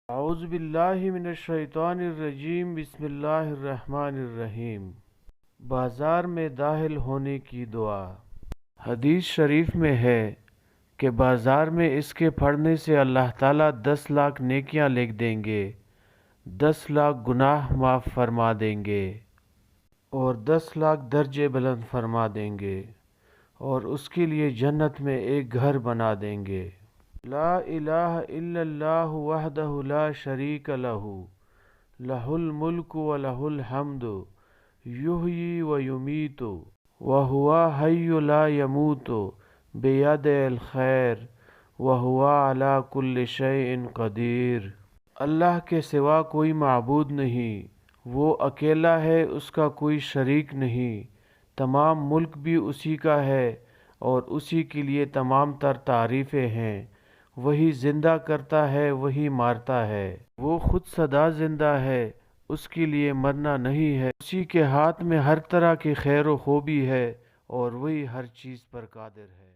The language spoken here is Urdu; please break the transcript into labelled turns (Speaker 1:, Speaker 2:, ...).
Speaker 1: اعوذ باللہ من الشیطان الرجیم، بسم اللہ الرحمن الرحیم۔ بازار میں داخل ہونے کی دعا۔ حدیث شریف میں ہے کہ بازار میں اس کے پڑھنے سے اللہ تعالیٰ 10 لاکھ نیکیاں لکھ دیں گے، 10 لاکھ گناہ معاف فرما دیں گے اور 10 لاکھ درجے بلند فرما دیں گے، اور اس کے لیے جنت میں ایک گھر بنا دیں گے۔ لا الہ الا اللہ وحدہ لا شریک لہ، لہ الملک و لہ الحمد، یحیی و یمیت وہو حی لا یموت، بیدہ الخیر وہو علی کل شیء قدیر۔ اللہ کے سوا کوئی معبود نہیں، وہ اکیلا ہے، اس کا کوئی شریک نہیں، تمام ملک بھی اسی کا ہے اور اسی کے لیے تمام تر تعریفیں ہیں۔ وہی زندہ کرتا ہے، وہی مارتا ہے، وہ خود سدا زندہ ہے، اس کے لیے مرنا نہیں ہے، اسی کے ہاتھ میں ہر طرح کی خیر و خوبی ہے اور وہی ہر چیز پر قادر ہے۔